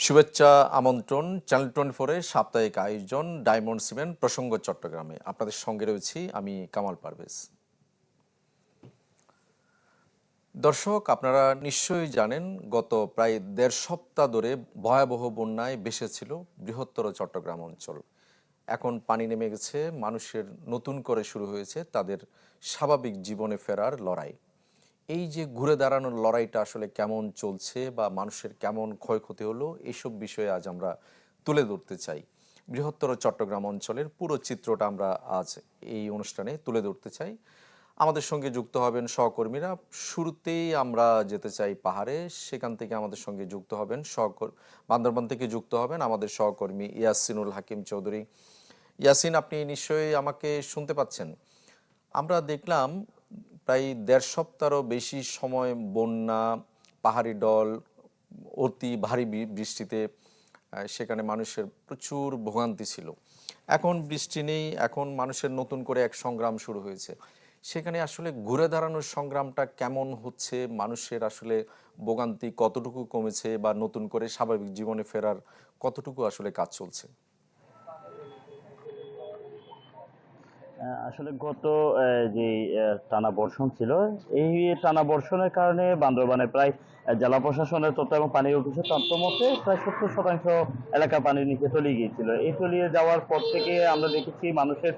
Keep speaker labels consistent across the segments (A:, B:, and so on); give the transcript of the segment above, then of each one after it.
A: শুভেচ্ছা আমন্ত্রণ চ্যানেল 24 এর সাপ্তাহিক আয়োজন ডায়মন্ড সিমেন্ট প্রসঙ্গ চট্টগ্রামে। আপনাদের সঙ্গে রয়েছি আমি কামাল পারভেজ। দর্শক, আপনারা নিশ্চয়ই জানেন গত প্রায় ১.৫ সপ্তাহ ধরে ভয়াবহ বন্যায় ভেসেছিল বৃহত্তর চট্টগ্রাম অঞ্চল। এখন পানি নেমে গেছে, মানুষের নতুন করে শুরু হয়েছে তাদের স্বাভাবিক জীবনে ফেরার লড়াই। এই যে ঘুরে দাঁড়ানোর লড়াইটা আসলে কেমন চলছে বা মানুষের কেমন ক্ষয়ক্ষতি হলো, এইসব বিষয়ে আজ আমরা তুলে ধরতে চাই। বৃহত্তর চট্টগ্রাম অঞ্চলের পুরো চিত্রটা আমরা আজ এই অনুষ্ঠানে তুলে ধরতে চাই। আমাদের সঙ্গে যুক্ত হবেন সহকর্মীরা। শুরুতেই আমরা যেতে চাই পাহাড়ে, সেখান থেকে আমাদের সঙ্গে যুক্ত হবেন বান্দরবান থেকে যুক্ত হবেন আমাদের সহকর্মী ইয়াসিনুল হাকিম চৌধুরী। ইয়াসিন, আপনি নিশ্চয়ই আমাকে শুনতে পাচ্ছেন? আমরা দেখলাম প্রায় ১.৫ সপ্তাহেরও বেশি সময় বন্যা, পাহাড়ি ঢল, অতি ভারী বৃষ্টিতে সেখানে মানুষের প্রচুর ভোগান্তি ছিল। এখন বৃষ্টি নেই, এখন মানুষের নতুন করে এক সংগ্রাম শুরু হয়েছে। সেখানে আসলে ঘুরে দাঁড়ানোর সংগ্রামটা কেমন হচ্ছে, মানুষের আসলে ভোগান্তি কতটুকু কমেছে বা নতুন করে স্বাভাবিক জীবনে ফেরার কতটুকু আসলে কাজ চলছে?
B: আসলে গত যে টানা বর্ষণ ছিল, এই টানা বর্ষণের কারণে বান্দরবানে প্রায় জেলা প্রশাসনের তথ্য এবং পানি অফিসের তথ্য মতে প্রায় ৭০% এলাকা পানির নিচে তলিয়ে গিয়েছিল। এই তলিয়ে যাওয়ার পর থেকে আমরা দেখেছি মানুষের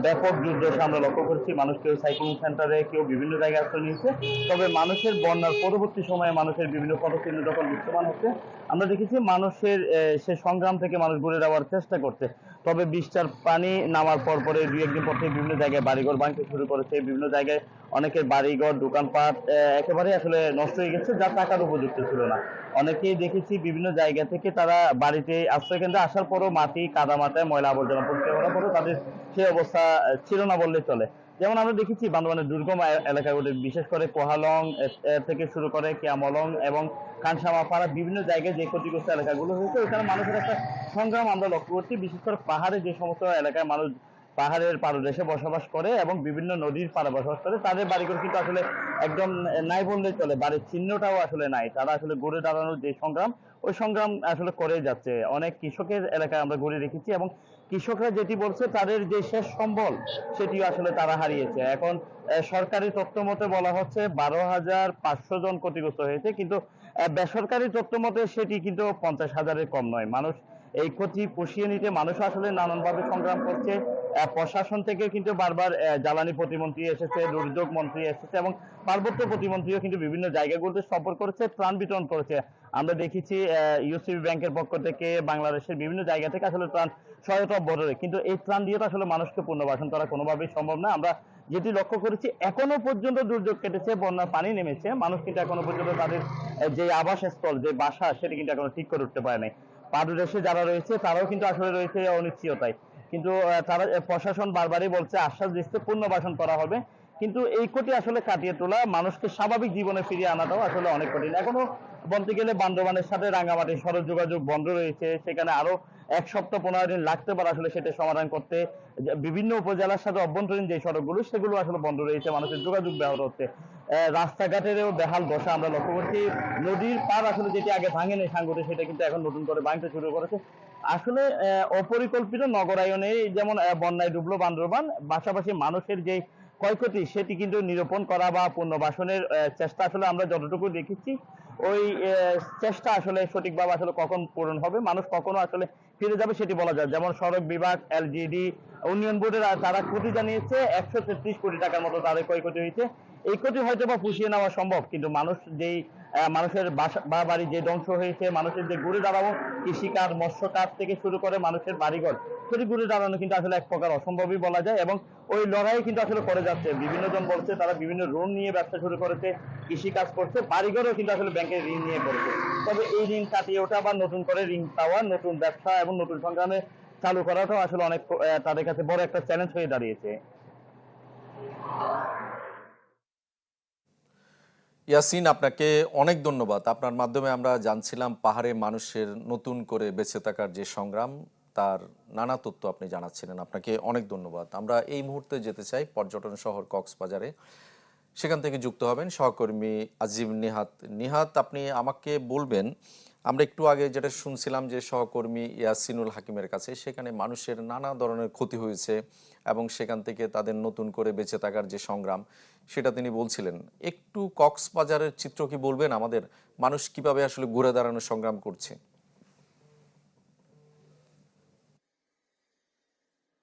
B: ব্যাপক দুর্দশা আমরা লক্ষ্য করছি। মানুষ কেউ সাইক্লোন সেন্টারে, কেউ বিভিন্ন জায়গায় আশ্রয় নিয়েছে। তবে মানুষের বন্যার পরবর্তী সময়ে মানুষের বিভিন্ন পদচিহ্ন যখন দৃশ্যমান হচ্ছে, আমরা দেখেছি মানুষের সে সংগ্রাম থেকে মানুষ ঘুরে যাওয়ার চেষ্টা করছে। তবে বৃষ্টির পানি নামার পরে দুই একদিন পর থেকে বিভিন্ন জায়গায় বাড়িঘর ভাঙতে শুরু করেছে। বিভিন্ন জায়গায় অনেকের বাড়িঘর, দোকানপাট একেবারে আসলে নষ্ট হয়ে গেছে, যা থাকার উপযুক্ত ছিল না। অনেকেই দেখেছি বিভিন্ন জায়গা থেকে তারা বাড়িতে আশ্রয় কেন্দ্রে আসার পরও মাটি কাদা মাথায় ময়লা আবর্জনা পরিষ্কার করার পরও তাদের সেই অবস্থা ছিল না বললেই চলে। যেমন আমরা দেখেছি বান্দরবানের দুর্গম এলাকাগুলি, বিশেষ করে কোহালং থেকে শুরু করে কিয়ামলং এবং খানসামাপাড়া, বিভিন্ন জায়গায় যে ক্ষতিগ্রস্ত এলাকাগুলো হয়েছে ওখানে মানুষের একটা সংগ্রাম আমরা লক্ষ্য করছি। বিশেষ করে পাহাড়ে যে সমস্ত এলাকায় মানুষ পাহাড়ের পাদদেশে বসবাস করে এবং বিভিন্ন নদীর পাড়ে বসবাস করে, তাদের বাড়িঘর কিন্তু আসলে একদম নাই বললেই চলে, বাড়ির চিহ্নটাও আসলে নাই। তারা আসলে ঘুরে দাঁড়ানোর যে সংগ্রাম, ওই সংগ্রাম আসলে করে যাচ্ছে। অনেক কৃষকের এলাকায় আমরা ঘুরে রেখেছি এবং কৃষকরা যেটি বলছে তাদের যে শেষ সম্বল সেটিও আসলে তারা হারিয়েছে। এখন সরকারি তথ্য মতে বলা হচ্ছে ১২,৫০০ জন ক্ষতিগ্রস্ত হয়েছে, কিন্তু বেসরকারি তথ্য মতে সেটি কিন্তু ৫০,০০০-এর কম নয়। মানুষ এই ক্ষতি পুষিয়ে নিতে মানুষ আসলে নানানভাবে সংগ্রাম করছে। প্রশাসন থেকে কিন্তু বারবার জ্বালানি প্রতিমন্ত্রী এসেছে, দুর্যোগ মন্ত্রী এসেছে এবং পার্বত্য প্রতিমন্ত্রীও কিন্তু বিভিন্ন জায়গাগুলোতে সফর করেছে, ত্রাণ বিতরণ করেছে। আমরা দেখেছি ইউসিবি ব্যাংকের পক্ষ থেকে বাংলাদেশের বিভিন্ন জায়গা থেকে আসলে ত্রাণ সহায়তা বড়, কিন্তু এই ত্রাণ দিয়ে তো আসলে মানুষকে পুনর্বাসন করা কোনোভাবেই সম্ভব না। আমরা যেটি লক্ষ্য করেছি, এখনো পর্যন্ত দুর্যোগ কেটেছে, বন্যার পানি নেমেছে, মানুষ কিন্তু এখনো পর্যন্ত তাদের যে আবাসস্থল, যে বাসা, সেটি কিন্তু এখনো ঠিক করে উঠতে পারে নাই। পাদদেশে যারা রয়েছে তারাও কিন্তু আসলে রয়েছে অনিশ্চয়তায়। কিন্তু তারা প্রশাসন বারবারই বলছে, আশ্বাস দিচ্ছে পুনর্বাসন করা হবে, কিন্তু এই ক্ষতি আসলে কাটিয়ে তোলা, মানুষকে স্বাভাবিক জীবনে ফিরিয়ে আনাটাও আসলে অনেক কঠিন। এখনো বলতে গেলে বান্দরবানের সাথে রাঙ্গামাটির সড়ক যোগাযোগ বন্ধ রয়েছে, সেখানে আরো ১ সপ্তাহ ১৫ দিন লাগতে পারে আসলে সেটা সমাধান করতে। বিভিন্ন উপজেলার সাথে অভ্যন্তরীণ যে সড়কগুলো সেগুলো আসলে বন্ধ রয়েছে, মানুষের যোগাযোগ ব্যাহত হচ্ছে। রাস্তাঘাটেরও বেহাল দশা আমরা লক্ষ্য করছি। নদীর পার আসলে যেটি আগে ভাঙেনি সাঙ্গতে, সেটা কিন্তু এখন নতুন করে ভাঙতে শুরু করেছে। আসলে অপরিকল্পিত নগরায়নে যেমন বন্যায় ডুবলো বান্দরবান, পাশাপাশি মানুষের যে ক্ষয়ক্ষতি সেটি কিন্তু নিরূপণ করা বা পুনর্বাসনের চেষ্টা আসলে আমরা যতটুকু দেখেছি, ওই চেষ্টা আসলে সঠিকভাবে আসলে কখন পূরণ হবে, মানুষ কখনো আসলে ফিরে যাবে সেটি বলা যায়। যেমন সড়ক বিভাগ, এলজিডি, ইউনিয়ন বোর্ডের তারা ক্ষতি জানিয়েছে ১৩৩ কোটি টাকার মতো তাদের ক্ষয়ক্ষতি হয়েছে। এই ক্ষতি হয়তো বা পুষিয়ে নেওয়া সম্ভব, কিন্তু মানুষ যেই মানুষের বাসা বা বাড়ি যে ধ্বংস হয়েছে, মানুষের যে ঘুরে দাঁড়ানো, কৃষিকাজ, মৎস্য কাজ থেকে শুরু করে মানুষের বাড়িঘর, সেটি ঘুরে দাঁড়ানো কিন্তু আসলে এক প্রকার অসম্ভবই বলা যায়। এবং ওই লড়াই কিন্তু আসলে করে যাচ্ছে। বিভিন্ন জন বলছে তারা বিভিন্ন ঋণ নিয়ে ব্যবসা শুরু করেছে, কৃষি কাজ করছে, বাড়িঘরও কিন্তু আসলে ব্যাংকের ঋণ নিয়ে করেছে। তবে এই ঋণ কাটিয়ে ওঠা বা নতুন করে ঋণ পাওয়া, নতুন ব্যবসা এবং নতুন সংগ্রামে চালু করাটাও আসলে অনেক তাদের কাছে বড় একটা চ্যালেঞ্জ হয়ে দাঁড়িয়েছে।
A: ইয়াসিন, আপনাকে অনেক ধন্যবাদ। আপনার মাধ্যমে আমরা জানছিলাম পাহাড়ে মানুষের নতুন করে বেঁচে থাকার যে সংগ্রাম, তার নানা তথ্য আপনি জানাচ্ছিলেন। আপনাকে অনেক ধন্যবাদ। আমরা এই মুহূর্তে যেতে চাই পর্যটন শহর কক্সবাজারে। সেখান থেকে যুক্ত হবেন সহকর্মী আজিম নিহাত। নিহাত, আপনি আমাকে বলবেন, আমরা একটু আগে যেটা শুনছিলাম যে সহকর্মী ইয়াসিনুল হাকিমের কাছে, সেখানে মানুষের নানা ধরনের ক্ষতি হয়েছে এবং সেখান থেকে তাদের নতুন করে বেঁচে থাকার যে সংগ্রাম, সেটা তিনি বলছিলেন। একটু কক্সবাজারের চিত্র কি বলবেন আমাদের, মানুষ কিভাবে আসলে ঘুরে দাঁড়ানোর সংগ্রাম করছে?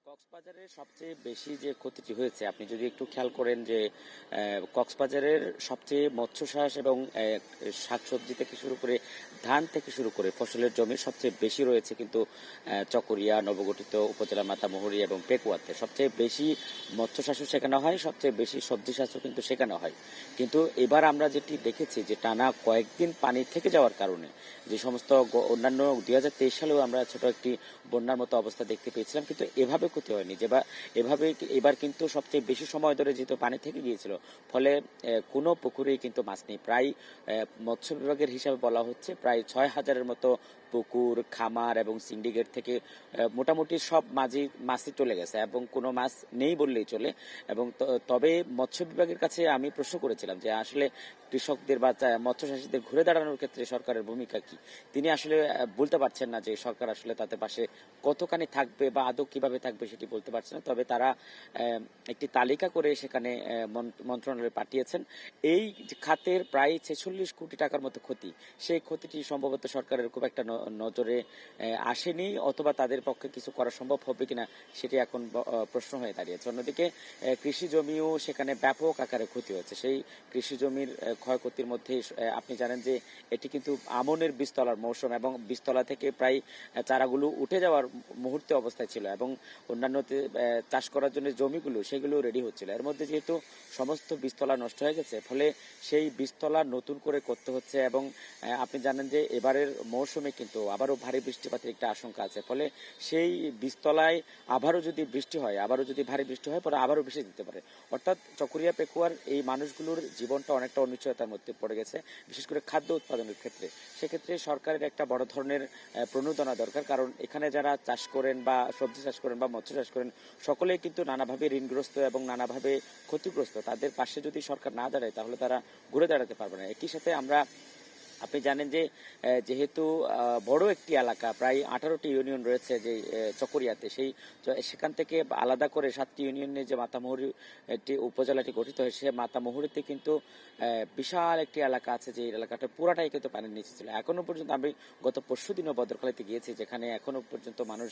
C: কক্সবাজারের সবচেয়ে বেশি যে ক্ষতিটি হয়েছে, আপনি যদি একটু খেয়াল করেন যে কক্সবাজারের সবচেয়ে মৎস্য চাষ এবং শাকসবজি থেকে শুরু করে ধান থেকে শুরু করে ফসলের জমি সবচেয়ে বেশি রয়েছে কিন্তু চকরিয়া, নবগঠিত উপজেলা মাতামুহুরী এবং পেকুয়াতে সবচেয়ে বেশি মৎস্য চাষও শেখানো হয়, সবচেয়ে বেশি সবজি চাষও কিন্তু শেখানো হয়। কিন্তু এবার আমরা যেটি দেখেছি যে টানা কয়েকদিন পানি থেকে যাওয়ার কারণে যে সমস্ত অন্যান্য 2023 সালেও আমরা ছোট একটি বন্যার মতো অবস্থা দেখতে পেয়েছিলাম, কিন্তু এভাবে ক্ষতি হয়নি। যে বা এভাবে এবার কিন্তু সবচেয়ে বেশি সময় ধরে যেহেতু পানি থেকে গিয়েছিল, ফলে কোনো পুকুরেই কিন্তু মাছ নেই। প্রায় মৎস্য বিভাগের হিসাবে বলা হচ্ছে প্রায় 6,000-এর মতো পুকুর, খামার এবং সিন্ডিকেট থেকে মোটামুটি সব মাছই চলে গেছে এবং কোনো মাছ নেই বললেই চলে। এবং তবে মৎস্য বিভাগের কাছে আমি প্রশ্ন করেছিলাম যে আসলে কৃষকদের বা মৎস্য চাষীদের ঘুরে দাঁড়ানোর ক্ষেত্রে সরকারের ভূমিকা কি। তিনি আসলে বলতে পারছেন না যে সরকার আসলে তাদের পাশে কতখানি থাকবে বা আদৌ কিভাবে থাকবে সেটি বলতে পারছে না। তবে তারা একটি তালিকা করে সেখানে মন্ত্রণালয়ে পাঠিয়েছেন। এই খাতের প্রায় 46 কোটি টাকার মতো ক্ষতি, সেই ক্ষতিটি সম্ভবত সরকারের খুব একটা নজরে আসেনি, অথবা তাদের পক্ষে কিছু করা সম্ভব হবে কিনা সেটি এখন প্রশ্ন হয়ে দাঁড়িয়েছে। অন্যদিকে কৃষি জমিও সেখানে ব্যাপক আকারে ক্ষতি হয়েছে। সেই কৃষি জমির ক্ষয়ক্ষতির মধ্যে আপনি জানেন যে এটি কিন্তু আমনের বীজতলার মৌসুম এবং বীজতলা থেকে প্রায় চারাগুলো উঠে যাওয়ার মুহূর্তে অবস্থায় ছিল এবং অন্যান্য চাষ করার জন্য জমিগুলো সেগুলো রেডি হচ্ছিল। এর মধ্যে যেহেতু সমস্ত বীজতলা নষ্ট হয়ে গেছে, ফলে সেই বীজতলা নতুন করে করতে হচ্ছে এবং আপনি জানেন যে এবারের মৌসুমে কিন্তু আবারও ভারী বৃষ্টিপাতের একটা আশঙ্কা আছে। ফলে সেই বীজতলায় আবারও যদি বৃষ্টি হয়, আবারও যদি ভারী বৃষ্টি হয়, পরে আবারও বৃষ্টি দিতে পারে। অর্থাৎ চকরিয়া পেকুয়ার এই মানুষগুলোর জীবনটা অনেকটা অনিশ্চয়তার মধ্যে পড়ে গেছে, বিশেষ করে খাদ্য উৎপাদনের ক্ষেত্রে। সেক্ষেত্রে সরকারের একটা বড় ধরনের প্রণোদনা দরকার, কারণ এখানে যারা চাষ করেন বা সবজি চাষ করেন বা মৎস্য চাষ করেন, সকলেই কিন্তু নানাভাবে ঋণগ্রস্ত এবং নানাভাবে ক্ষতিগ্রস্ত। তাদের পাশে যদি সরকার না দাঁড়ায় তাহলে তারা ঘুরে দাঁড়াতে পারবে না। একই সাথে আপনি জানেন যে যেহেতু বড় একটি এলাকা, প্রায় 18টি ইউনিয়ন রয়েছে যে চকরিয়াতে, সেখান থেকে আলাদা করে 7টি ইউনিয়নের যে মাতামুহুরী একটি উপজেলাটি গঠিত হয়, সে মাতামুহুরীতে কিন্তু বিশাল একটি এলাকা আছে, যে এলাকাটা পুরাটাই কিন্তু পানির নিচে ছিল। এখনো পর্যন্ত আমি গত পরশুদিনও বদরখালীতে গিয়েছি, যেখানে এখনো পর্যন্ত মানুষ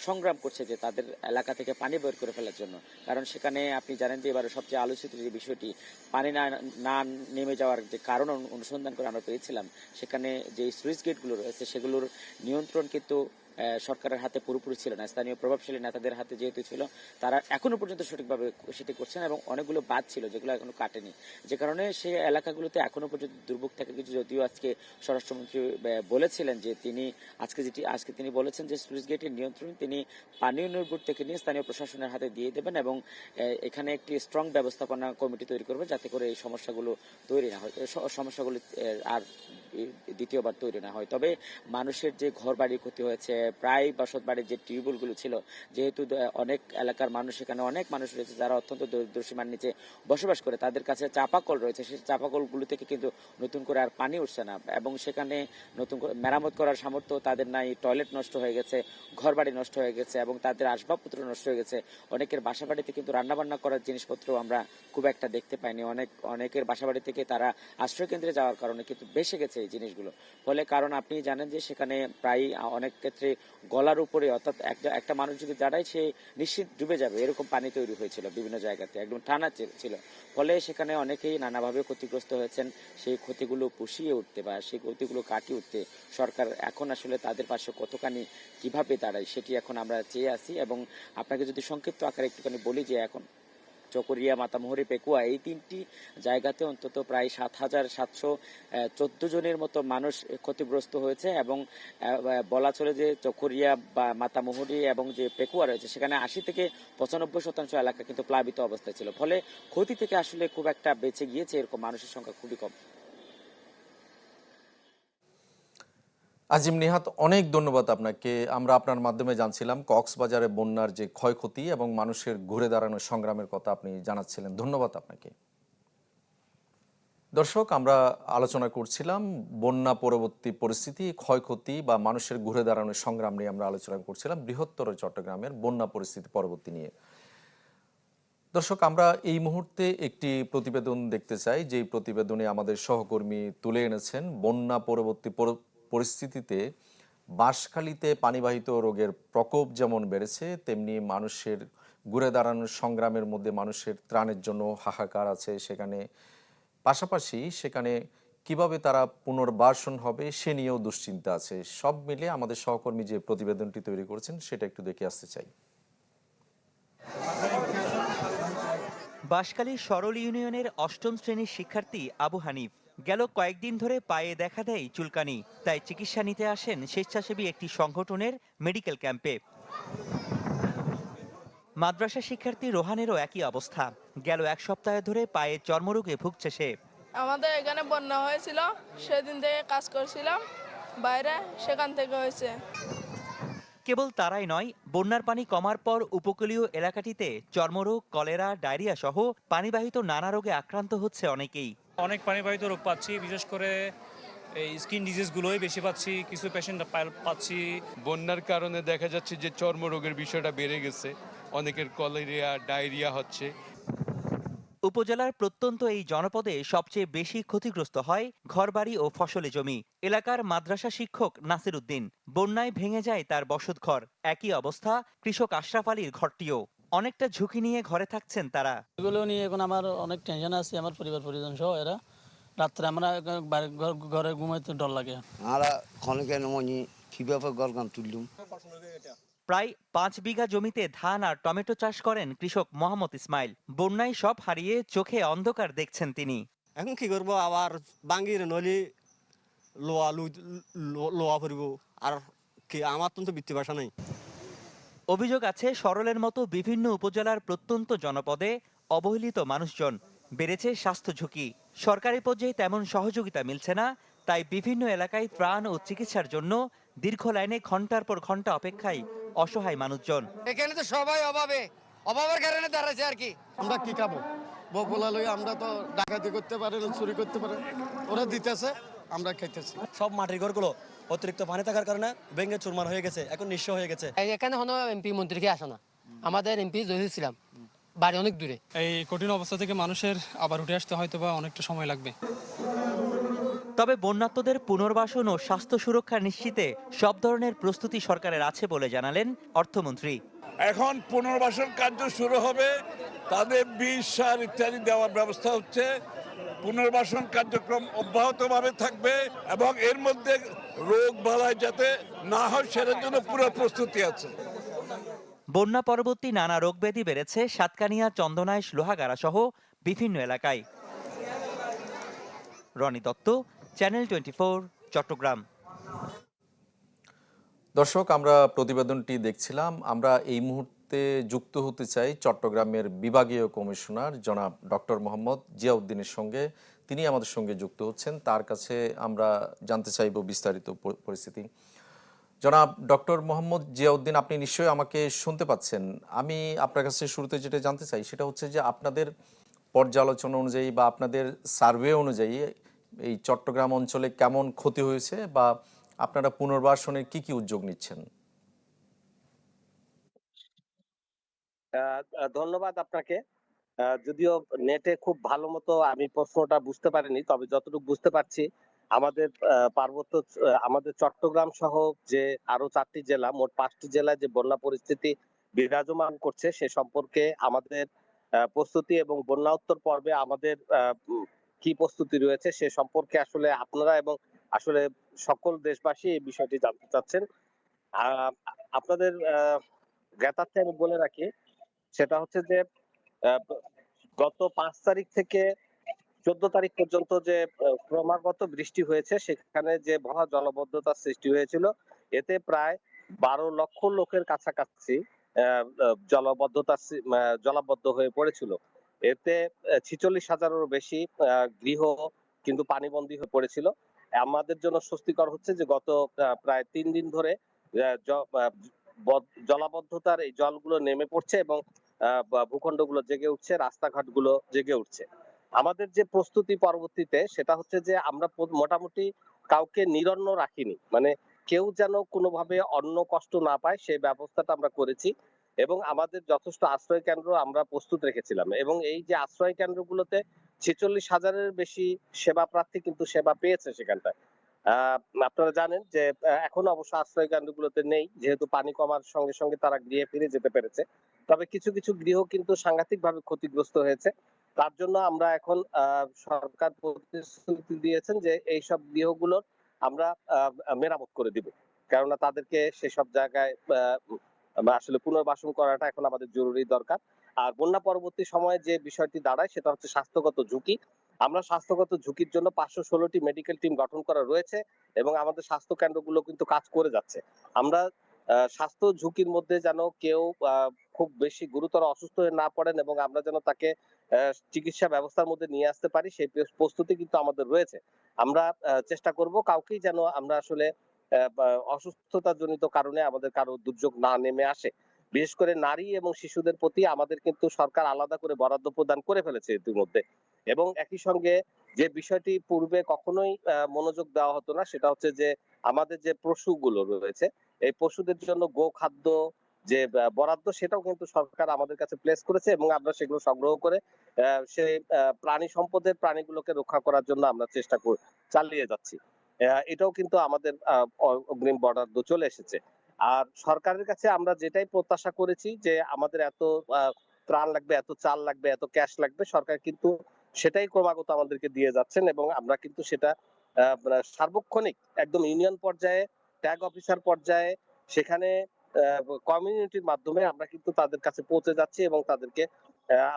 C: সংগ্রাম করছে যে তাদের এলাকা থেকে পানি বের করে ফেলার জন্য। কারণ সেখানে আপনি জানেন যে এবারে সবচেয়ে আলোচিত যে বিষয়টি, পানি না নেমে যাওয়ার যে কারণ অনুসন্ধান করে আমরা পেয়েছিলাম, সেখানে যে সুইচ গেটগুলো রয়েছে সেগুলোর নিয়ন্ত্রণ কিন্তু সরকারের হাতে পুরোপুরি ছিল না, স্থানীয় প্রভাবশালী নেতাদের হাতে যেহেতু ছিল, তারা এখনো পর্যন্ত সঠিকভাবে সেটি করছেন এবং অনেকগুলো বাদ ছিল যেগুলো এখনো কাটেনি। যে কারণে সেই এলাকাগুলোতে এখনো পর্যন্ত দুর্ভোগ থাকে কিছু। যদিও আজকে স্বরাষ্ট্রমন্ত্রী বলেছিলেন যে আজকে তিনি বলেছেন যে স্লুইস গেটের নিয়ন্ত্রণ তিনি পানি উন্নয়ন বোর্ড থেকে নিয়ে স্থানীয় প্রশাসনের হাতে দিয়ে দেবেন এবং এখানে একটি স্ট্রং ব্যবস্থাপনা কমিটি তৈরি করবে, যাতে করে এই সমস্যাগুলো তৈরি না হয়, সমস্যাগুলো আর দ্বিতীয়বার তৈরি না হয়। তবে মানুষের যে ঘর বাড়ির ক্ষতি হয়েছে, প্রায় বসত বাড়ির যে টিউবওয়েলগুলো ছিল, যেহেতু অনেক এলাকার মানুষ, এখানে অনেক মানুষ রয়েছে যারা অত্যন্ত দরিদ্র সীমার নিচে বসবাস করে, তাদের কাছে চাপাকল রয়েছে, সেই চাপাকলগুলো থেকে কিন্তু নতুন করে আর পানি উঠছে না এবং সেখানে নতুন করে মেরামত করার সামর্থ্য তাদের নাই। টয়লেট নষ্ট হয়ে গেছে, ঘর বাড়ি নষ্ট হয়ে গেছে এবং তাদের আসবাবপত্র নষ্ট হয়ে গেছে। অনেকের বাসা বাড়িতে কিন্তু রান্নাবান্না করার জিনিসপত্র আমরা খুব একটা দেখতে পাইনি। অনেকের বাসা বাড়ি থেকে তারা আশ্রয় কেন্দ্রে যাওয়ার কারণে কিন্তু বেসে গেছে এই জিনিসগুলো। ফলে কারণ আপনি জানেন যে সেখানে প্রায় অনেক ক্ষেত্রে গলার উপরে, অর্থাৎ একটা মানুষ যদি দাঁড়ায় সে নিশ্চিত ডুবে যাবে, এরকম পানি তৈরি হয়েছিল বিভিন্ন জায়গাতে, একদম টানা ছিল। ফলে সেখানে অনেকেই নানাভাবে ক্ষতিগ্রস্ত হয়েছেন। সেই ক্ষতিগুলো পুষিয়ে উঠতে বা সেই ক্ষতিগুলো কাটিয়ে উঠতে সরকার এখন আসলে তাদের পাশে কতখানি কিভাবে দাঁড়ায় সেটি এখন আমরা চেয়ে আসি। এবং আপনাকে যদি সংক্ষিপ্ত আকারে একটুখানি বলি যে এখন চকরিয়া, মাতামুহুরী, পেকুয়া এই তিনটি জায়গাতে অন্তত প্রায় 7,714 জনের মতো মানুষ ক্ষতিগ্রস্ত হয়েছে এবং বলা চলে যে চকরিয়া বা মাতামুহুরী এবং যে পেকুয়া রয়েছে সেখানে 80 থেকে 95% এলাকা কিন্তু প্লাবিত অবস্থায় ছিল। ফলে ক্ষতি থেকে আসলে খুব একটা বেঁচে গিয়েছে এরকম মানুষের সংখ্যা খুবই কম।
A: আজিম নিহাত, অনেক ধন্যবাদ আপনাকে। আমরা আপনার মাধ্যমে জানছিলাম কক্সবাজারে বন্যার যে ক্ষয়ক্ষতি এবং মানুষের ঘুরে দাঁড়ানোর সংগ্রামের কথা আপনি জানাচ্ছিলেন। ধন্যবাদ আপনাকে। দর্শক, আমরা আলোচনা করছিলাম বন্যা পরবর্তী পরিস্থিতি, ক্ষয়ক্ষতি বা মানুষের ঘুরে দাঁড়ানোর সংগ্রাম নিয়ে আমরা আলোচনা করছিলাম বৃহত্তর চট্টগ্রামের বন্যা পরিস্থিতি পরবর্তী নিয়ে। দর্শক, আমরা এই মুহূর্তে একটি প্রতিবেদন দেখতে চাই, যেই প্রতিবেদনে আমাদের সহকর্মী তুলে এনেছেন বন্যা পরবর্তী পরিস্থিতিতে বাঁশখালীতে পানিবাহিত রোগের প্রকোপ যেমন বেড়েছে, তেমনি মানুষের ঘুরে দাঁড়ানোর সংগ্রামের মধ্যে মানুষের ত্রাণের জন্য হাহাকার আছে সেখানে। পাশাপাশি সেখানে কিভাবে তারা পুনর্বাসন হবে সে নিয়েও দুশ্চিন্তা আছে। সব মিলে আমাদের সহকর্মী যে প্রতিবেদনটি তৈরি করেছেন সেটা একটু দেখে আসতে চাই।
D: বাঁশখালীর সরল ইউনিয়নের অষ্টম শ্রেণীর শিক্ষার্থী আবু হানিফ গেল কয়েকদিন ধরে পায়ে দেখা দেয় চুলকানি, তাই চিকিৎসা নিতে আসেন স্বেচ্ছাসেবী একটি সংগঠনের মেডিকেল ক্যাম্পে। মাদ্রাসা শিক্ষার্থী রোহানেরও একই অবস্থা, গেল এক সপ্তাহ ধরে পায়ে চর্মরোগে ভুগছে সে।
E: আমাদের এখানে বন্যা হয়েছিল, সেদিন থেকে কাজ করছিলাম বাইরে, সেখান থেকে হয়েছে।
D: কেবল তারাই নয়, বন্যার পানি কমার পর উপকূলীয় এলাকাটিতে চর্মরোগ, কলেরা, ডায়রিয়া সহ পানিবাহিত নানা রোগে আক্রান্ত হচ্ছে অনেকেই।
F: অনেক পানিবাহিত রোগ পাচ্ছি, বিশেষ করে এই স্কিন ডিজিজগুলোই বেশি পাচ্ছি, কিছু পেশেন্ট পাচ্ছি।
G: বন্যার কারণে দেখা যাচ্ছে যে চর্মরোগের বিষয়টা বেড়ে গেছে, অনেকের কলেরিয়া, ডায়রিয়া হচ্ছে।
D: উপজেলার প্রত্যন্ত এই জনপদে সবচেয়ে বেশি ক্ষতিগ্রস্ত হয় ঘরবাড়ি ও ফসলি জমি। এলাকার মাদ্রাসা শিক্ষক নাসির উদ্দিন, বন্যায় ভেঙে যায় তার বসতঘর। একই অবস্থা কৃষক আশরাফ আলীর ঘরটিও। অনেকটা ঝুঁকি নিয়ে ঘরে থাকছেন তারা।
H: এগুলো নিয়ে এখন আমার অনেক টেনশন আছে, আমার পরিবার পরিজন সহ। এরা রাত্রে আমরা ঘরে ঘুমাইতে ডর লাগে।
I: আর ক্ষণিকে নমনি কিভাবে গলগান তুললুম।
D: প্রায় 5 বিঘা জমিতে ধান আর টমেটো চাষ করেন কৃষক মোহাম্মদ ইসমাইল। বন্যায় সব হারিয়ে চোখে অন্ধকার দেখছেন তিনি।
J: এখন কি করবো, আবার বাঙ্গির নলি লোয়া লোয়া পড়ব, আর কি আমার তো বৃত্তি ভাষা নেই।
D: অভিযোগ আছে সরলের মতো বিভিন্ন উপজেলার প্রত্যন্ত জনপদে অবহেলিত মানুষজন, বেড়েছে স্বাস্থ্য ঝুঁকি। সরকারি পর্যায়ে তেমন সহযোগিতা মিলছে না, তাই বিভিন্ন এলাকায় ত্রাণ ও চিকিৎসার জন্য দীর্ঘ লাইনে ঘন্টার পর ঘন্টা অপেক্ষায় অসহায় মানুষজন।
K: এখানে তো সবাই অভাবের কারণে দাঁড়াচ্ছে আর কি।
J: আমরা কি খাবো, বকবলা লই আমরা তো ডাকাতি করতে পারি না, চুরি করতে পারি, ওরা দিতেছে, আমরা খাইতেছি।
K: সব মাটির ঘরগুলো অতিরিক্ত পানি থাকার কারণে ভেঙে চুরমার হয়ে গেছে, এখন নিঃস্ব হয়ে গেছে। এখানে কোনো এমপি মন্ত্রীকে আসে না, আমাদের এমপি জহির ছিলাম, বাড়ি অনেক দূরে।
F: এই কঠিন অবস্থা থেকে মানুষের আবার উঠে আসতে হয়তো বা অনেকটা সময় লাগবে।
D: তবে বন্যার্তদের পুনর্বাসন ও স্বাস্থ্য সুরক্ষা নিশ্চিতে সব ধরনের প্রস্তুতি সরকারের আছে বলে জানালেন অর্থমন্ত্রী।
L: এখন পুনর্বাসন কার্য শুরু হবে, তাদের বিষ, সার ইত্যাদি দেওয়ার ব্যবস্থা হচ্ছে। পুনর্বাসন কার্যক্রম অব্যাহতভাবে থাকবে এবং এর মধ্যে রোগ বালাই যাতে না হয় সেটার জন্য পুরো প্রস্তুতি আছে।
D: বন্যা পরবর্তী নানা রোগ ব্যাধি বেড়েছে সাতকানিয়া, চন্দনাইশ, লোহাগাড়া সহ বিভিন্ন এলাকায়। রনি দত্ত, চ্যানেল 24, চট্টগ্রাম।
A: দর্শক, আমরা প্রতিবেদনটি দেখছিলাম। আমরা এই মুহূর্তে যুক্ত হতে চাই চট্টগ্রামের বিভাগীয় কমিশনার জনাব ডক্টর মোহাম্মদ জিয়াউদ্দিনের সঙ্গে। তিনি আমাদের সঙ্গে যুক্ত হচ্ছেন, তার কাছে আমরা জানতে চাইব বিস্তারিত পরিস্থিতি। জনাব ডক্টর মোহাম্মদ জিয়াউদ্দিন, আপনি নিশ্চয়ই আমাকে শুনতে পাচ্ছেন। আমি আপনার কাছে শুরুতে যেটা জানতে চাই সেটা হচ্ছে যে আপনাদের পর্যালোচনা অনুযায়ী বা আপনাদের সার্ভে অনুযায়ী এই চট্টগ্রাম অঞ্চলে কেমন ক্ষতি হয়েছে বা আপনারা পুনর্বাসনের কি কি উদ্যোগ নিচ্ছেন?
M: ধন্যবাদ আপনাকে। যদিও নেটে খুব ভালো মতো আমি প্রশ্নটা বুঝতে পারিনি, তবে যতটুকু বুঝতে পারছি আমাদের পার্বত্য আমাদের চট্টগ্রাম সহ যে আরো 4টি জেলা, মোট 5টি জেলায় যে বন্যা পরিস্থিতি বিরাজমান করছে সে সম্পর্কে আমাদের প্রস্তুতি এবং বন্যা উত্তর পর্বে আমাদের কি প্রস্তুতি রয়েছে সে সম্পর্কে আসলে আপনারা এবং আসলে সকল দেশবাসী এই বিষয়টি জানতে চাচ্ছেন। আপনাদের জ্ঞাতার্থে আমি বলে রাখি, সেটা হচ্ছে যে গত 5 তারিখ থেকে 14 তারিখ পর্যন্ত যে ক্রমাগত বৃষ্টি হয়েছে সেখানে যে মহা জলবদ্ধতার সৃষ্টি হয়েছিল, এতে প্রায় 12 লক্ষ লোকের কাছাকাছি জলাবদ্ধ হয়ে পড়েছিল। এতে 46,000-এরও বেশি গৃহ কিন্তু পানিবন্দী হয়ে পড়েছিল। আমাদের জন্য স্বস্তিকর হচ্ছে যে গত প্রায় 3 দিন ধরে জলাবদ্ধতার এই জলগুলো নেমে পড়ছে এবং ভূখণ্ডগুলো জেগে উঠছে, রাস্তাঘাটগুলো জেগে উঠছে। আমাদের যে প্রস্তুতি পরবর্তীতে সেটা হচ্ছে যে আমরা মোটামুটি কাউকে নিরন্ন রাখিনি, মানে কেউ যেন কোনোভাবে অন্ন কষ্ট না পায় সেই ব্যবস্থাটা আমরা করেছি। এবং আমাদের যথেষ্ট আশ্রয় কেন্দ্র আমরা প্রস্তুত রেখেছিলাম, এবং এই যে আশ্রয় কেন্দ্রগুলোতে 46,000-এর বেশি সেবা প্রার্থী কিন্তু সেবা পেয়েছে সেখানটায়। আহ, আপনারা জানেন যে এখন অবশ্য আশ্রয় কেন্দ্রগুলোতে নেই, যেহেতু পানি কমার সঙ্গে সঙ্গে তারা গৃহে ফিরে যেতে পেরেছে। তবে কিছু কিছু গৃহ কিন্তু সাংঘাতিকভাবে ক্ষতিগ্রস্ত হয়েছে। তার জন্য আমরা এখন সরকার প্রতিশ্রুতি দিয়েছেন যে এইসব গৃহগুলোর আমরা মেরামত করে দিব, কেননা তাদেরকে সেসব জায়গায় আসলে পুনর্বাসন করাটা এখন আমাদের জরুরি দরকার। আর বন্যা পরবর্তী সময়ে যে বিষয়টি দাঁড়ায় সেটা হচ্ছে স্বাস্থ্যগত ঝুঁকি। আমরা স্বাস্থ্যগত ঝুঁকির জন্য 516টি মেডিকেল টিম গঠন করা রয়েছে, এবং আমাদের স্বাস্থ্য কেন্দ্রগুলো কিন্তু কাজ করে যাচ্ছে। আমরা স্বাস্থ্য ঝুঁকির মধ্যে যেন কেউ খুব বেশি গুরুতর অসুস্থ হয়ে না পড়েন, এবং আমরা যেন তাকে চিকিৎসা ব্যবস্থার মধ্যে নিয়ে আসতে পারি সেই প্রস্তুতি কিন্তু আমাদের রয়েছে। আমরা চেষ্টা করব কাউকেই যেন আমরা আসলে অসুস্থতা জনিত কারণে আমাদের কারো দুর্যোগ না নেমে আসে। বিশেষ করে নারী এবং শিশুদের প্রতি আমাদের কিন্তু সরকার আলাদা করে বরাদ্দ প্রদান করে ফেলেছে ইতিমধ্যে। এবং একই সঙ্গে যে বিষয়টি পূর্বে কখনোই মনোযোগ দেওয়া হতো না, সেটা হচ্ছে যে আমাদের যে পশুগুলো রয়েছে এই পশুদের জন্য গোখাদ্য যে বরাদ্দ সেটাও কিন্তু সরকার আমাদের কাছে প্লেস করেছে, এবং আমরা সেগুলো সংগ্রহ করে সেই প্রাণী সম্পদের প্রাণীগুলোকে রক্ষা করার জন্য আমরা চেষ্টা চালিয়ে যাচ্ছি। এটাও কিন্তু আমাদের অগ্রিম বরাদ্দ চলে এসেছে। আর সরকারের কাছে আমরা যেটাই প্রত্যাশা করেছি যে আমাদের এত ত্রাণ লাগবে, এত চাল লাগবে, এত ক্যাশ লাগবে, সরকার কিন্তু সেটাই ক্রমাগত আমাদেরকে দিয়ে যাচ্ছেন, এবং আমরা কিন্তু সেটা সার্বক্ষণিক একদম ইউনিয়ন পর্যায়ে, ট্যাগ অফিসার পর্যায়ে, সেখানে কমিউনিটির মাধ্যমে আমরা কিন্তু তাদের কাছে পৌঁছে যাচ্ছি, এবং তাদেরকে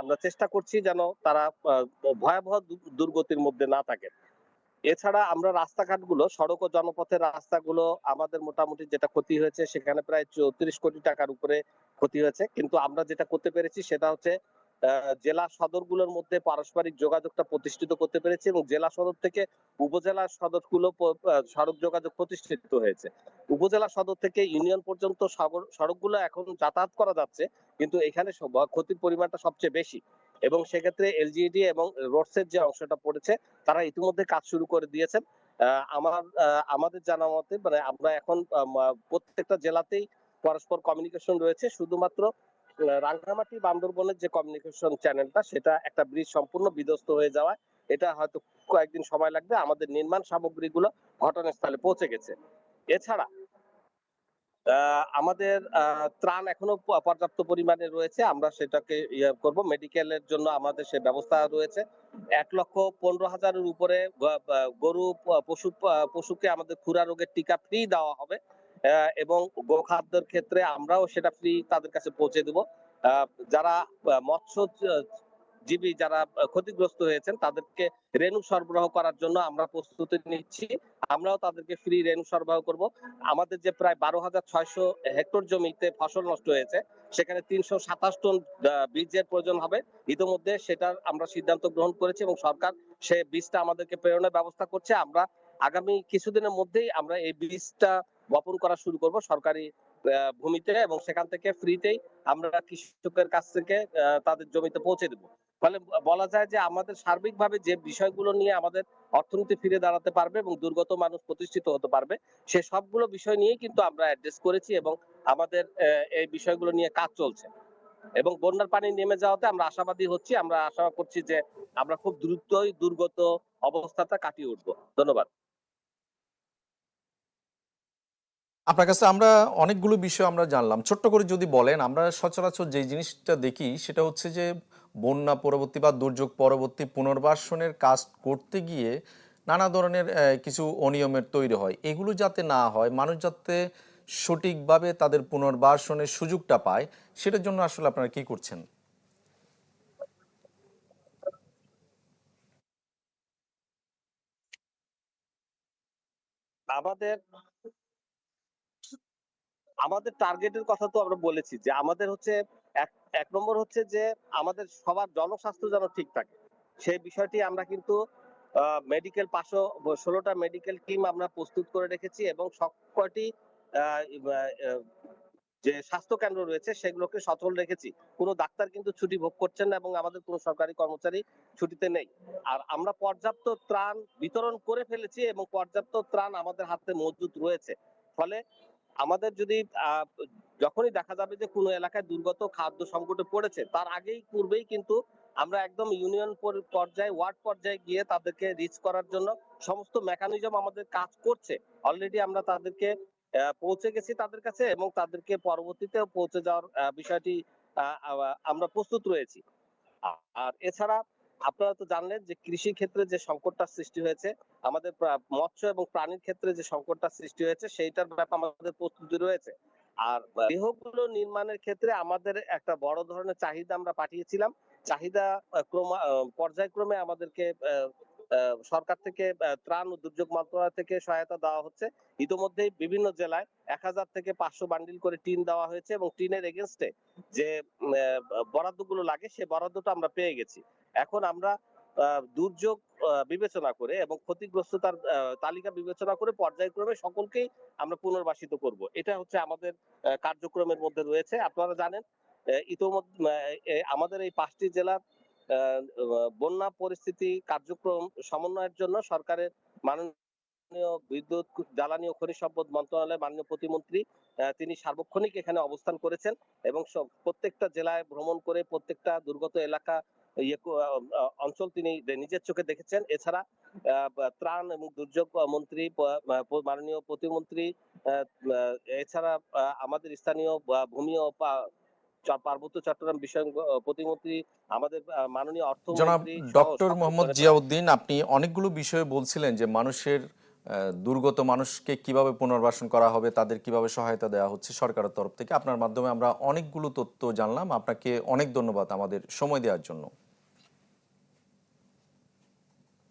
M: আমরা চেষ্টা করছি যেন তারা ভয়াবহ দুর্গতির মধ্যে না থাকে। এছাড়া আমরা রাস্তাঘাটগুলো, সড়ক ও জনপথের রাস্তাগুলো আমাদের মোটামুটি যেটা ক্ষতি হয়েছে সেখানে প্রায় 34 কোটি টাকার উপরে ক্ষতি হয়েছে, কিন্তু আমরা যেটা করতে পেরেছি সেটা হচ্ছে জেলা সদরগুলোর মধ্যে পারস্পরিক যোগাযোগটা প্রতিষ্ঠিত করতে পেরেছি, এবং জেলা সদর থেকে উপজেলা সদরগুলো সড়ক যোগাযোগ প্রতিষ্ঠিত হয়েছে। উপজেলা সদর থেকে ইউনিয়ন পর্যন্ত সড়কগুলো এখন যাতায়াত করা যাচ্ছে, কিন্তু এখানে ক্ষতির পরিমাণটা সবচেয়ে বেশি। এবং সেক্ষেত্রে এলজিইডি এবং রোডসের যে অংশটা পড়েছে তারা ইতিমধ্যে কাজ শুরু করে দিয়েছেন। আমাদের জানা মতে মানে আমরা এখন প্রত্যেকটা জেলাতেই পরস্পর কমিউনিকেশন রয়েছে। শুধুমাত্র রাঙ্গামাটি বান্দরবনের যে কমিউনিকেশন চ্যানেলটা সেটা একটা ব্রিজ সম্পূর্ণ বিধ্বস্ত হয়ে যাওয়ায় এটা হয়তো কয়েকদিন সময় লাগবে। আমাদের নির্মাণ সামগ্রীগুলো ঘটনাস্থলে পৌঁছে গেছে। এছাড়া আমাদের ত্রাণ এখনো পর্যাপ্ত পরিমাণে রয়েছে, আমরা সেটাকে করব। মেডিকেলের জন্য আমাদের সে ব্যবস্থা রয়েছে। 1,15,000-এর উপরে গরু পশুকে আমাদের খুরা রোগের টিকা ফ্রি দেওয়া হবে, এবং গোখাদ্যের ক্ষেত্রে আমরাও সেটা ফ্রি তাদের কাছে পৌঁছে দেব। যারা মৎস্য জীবী যারা ক্ষতিগ্রস্ত হয়েছেন তাদেরকে রেণু সরবরাহ করার জন্য আমরা প্রস্তুতি নিচ্ছি। আমরাও তাদেরকে ফ্রি রেণু সরবরাহ করব। আমাদের যে প্রায় 12,600 হেক্টর জমিতে ফসল নষ্ট হয়েছে সেখানে 327 টন বীজের প্রয়োজন হবে। ইতিমধ্যে সেটার আমরা সিদ্ধান্ত গ্রহণ করেছি, এবং সরকার সে বীজটা আমাদেরকে প্রেরণের ব্যবস্থা করছে। আমরা আগামী কিছুদিনের মধ্যেই আমরা এই বীজটা বপন করা শুরু করব সরকারি ভূমিতে, এবং সেখান থেকে ফ্রিতেই আমরা কৃষকের কাছ থেকে তাদের জমিতে পৌঁছে দেব। ফলে বলা যায় যে আমাদের সার্বিকভাবে যে বিষয়গুলো নিয়ে আমাদের অর্থনীতি ফিরে দাঁড়াতে পারবে এবং দুর্গত মানুষ প্রতিষ্ঠিত হতে পারবে সে সবগুলো বিষয় নিয়েই কিন্তু আমরা অ্যাড্রেস করেছি, এবং আমাদের এই বিষয়গুলো নিয়ে কাজ চলছে। এবং বন্যার পানি নেমে যাওয়াতে আমরা আশাবাদী হচ্ছি, আমরা আশা করছি যে আমরা খুব দ্রুতই দুর্গত অবস্থাটা কাটিয়ে উঠবো। ধন্যবাদ।
A: আপনার কাছে আমরা অনেকগুলো বিষয় আমরা জানলাম। ছোট্ট করে যদি বলেন, আমরা সচরাচর যে জিনিসটা দেখি সেটা হচ্ছে যে বন্যা পরবর্তী বা দুর্যোগ পরবর্তী পুনর্বাসনের কাজ করতে গিয়ে নানা ধরনের কিছু অনিয়মের তৈরি হয়। এগুলো যাতে না হয়, মানুষ যাতে সঠিকভাবে তাদের পুনর্বাসনের সুযোগটা পায়, সেটার জন্য আসলে আপনারা কি করছেন?
M: আমাদের আমাদের টার্গেটের কথা তো আমরা বলেছি যে আমাদের হচ্ছে এক এক নম্বর হচ্ছে যে আমাদের সবার জনস্বাস্থ্য যেন ঠিক থাকে, সেই বিষয়টি আমরা কিন্তু মেডিকেল 516টা মেডিকেল টিম আমরা প্রস্তুত করে রেখেছি, এবং সবকটি যে স্বাস্থ্য কেন্দ্র রয়েছে সেগুলোকে সচল রেখেছি। কোনো ডাক্তার কিন্তু ছুটি ভোগ করছেন না এবং আমাদের কোনো সরকারি কর্মচারী ছুটিতে নেই। আর আমরা পর্যাপ্ত ত্রাণ বিতরণ করে ফেলেছি এবং পর্যাপ্ত ত্রাণ আমাদের হাতে মজুদ রয়েছে। ফলে আমাদের যদি যখনই দেখা যাবে যে কোনো এলাকায় দুর্গত খাদ্য সংকটে পড়েছে তার পূর্বেই কিন্তু আমরা একদম ইউনিয়ন পর্যায়ে, ওয়ার্ড পর্যায়ে গিয়ে তাদেরকে রিচ করার জন্য সমস্ত মেকানিজম আমাদের কাজ করছে। অলরেডি আমরা তাদেরকে পৌঁছে গেছি তাদের কাছে এবং তাদেরকে পরবর্তীতে পৌঁছে যাওয়ার বিষয়টি আমরা প্রস্তুত রয়েছি। আর এছাড়া আপনারা তো জানলেন যে কৃষি ক্ষেত্রে যে সংকটটা সৃষ্টি হয়েছে, আমাদের মৎস্য এবং প্রাণীর ক্ষেত্রে যে সংকটটা সৃষ্টি হয়েছে সেইটার ব্যাপারে আমাদের প্রস্তুতি রয়েছে। আর গৃহগুলো নির্মাণের ক্ষেত্রে আমাদের একটা বড় ধরনের চাহিদা আমরা পাঠিয়েছিলাম। চাহিদা পর্যায়ক্রমে আমাদেরকে সরকার থেকে ত্রাণ ও দুর্যোগ মন্ত্রণালয় থেকে সহায়তা দেওয়া হচ্ছে। ইতোমধ্যেই বিভিন্ন জেলায় 1000 থেকে 500 বান্ডিল করে টিন দেওয়া হয়েছে এবং টিনের এগেনস্টে যে বরাদ্দগুলো লাগে সে বরাদ্দটা আমরা পেয়ে গেছি। এখন আমরা দুর্যোগ বিবেচনা করে এবং ক্ষতিগ্রস্ততার তালিকা বিবেচনা করে পর্যায়ক্রমে সকলকেই আমরা পুনর্বাসিত করব। এটা হচ্ছে আমাদের কার্যক্রমের মধ্যে রয়েছে। আপনারা জানেন ইতোমধ্যে আমাদের এই 5টি জেলার বন্যা পরিস্থিতি কার্যক্রম সমন্বয়ের জন্য সরকারের মাননীয় বিদ্যুৎ, জ্বালানি ও খনিজ সম্পদ মন্ত্রণালয়ের মাননীয় প্রতিমন্ত্রী তিনি সার্বক্ষণিক এখানে অবস্থান করেছেন এবং প্রত্যেকটা জেলায় ভ্রমণ করে প্রত্যেকটা দুর্গত এলাকা অঞ্চল তিনি নিজের চোখে দেখেছেন। এছাড়া ত্রাণ এবং দুর্যোগ মন্ত্রী, মাননীয় প্রতিমন্ত্রী, এছাড়া আমাদের স্থানীয় ভূমি ও পার্বত্য চট্টগ্রাম বিষয় প্রতিমন্ত্রী, আমাদের মাননীয়
A: জনাব
M: অর্থমন্ত্রী
A: ডক্টর মোহাম্মদ জিয়াউদ্দিন, আপনি অনেকগুলো বিষয়ে বলছিলেন যে মানুষের দুর্গত মানুষকে কিভাবে পুনর্বাসন করা হবে, তাদের কিভাবে সহায়তা দেওয়া হচ্ছে সরকারের তরফ থেকে। আপনার মাধ্যমে আমরা অনেকগুলো তথ্য জানলাম। আপনাকে অনেক ধন্যবাদ আমাদের সময় দেওয়ার জন্য।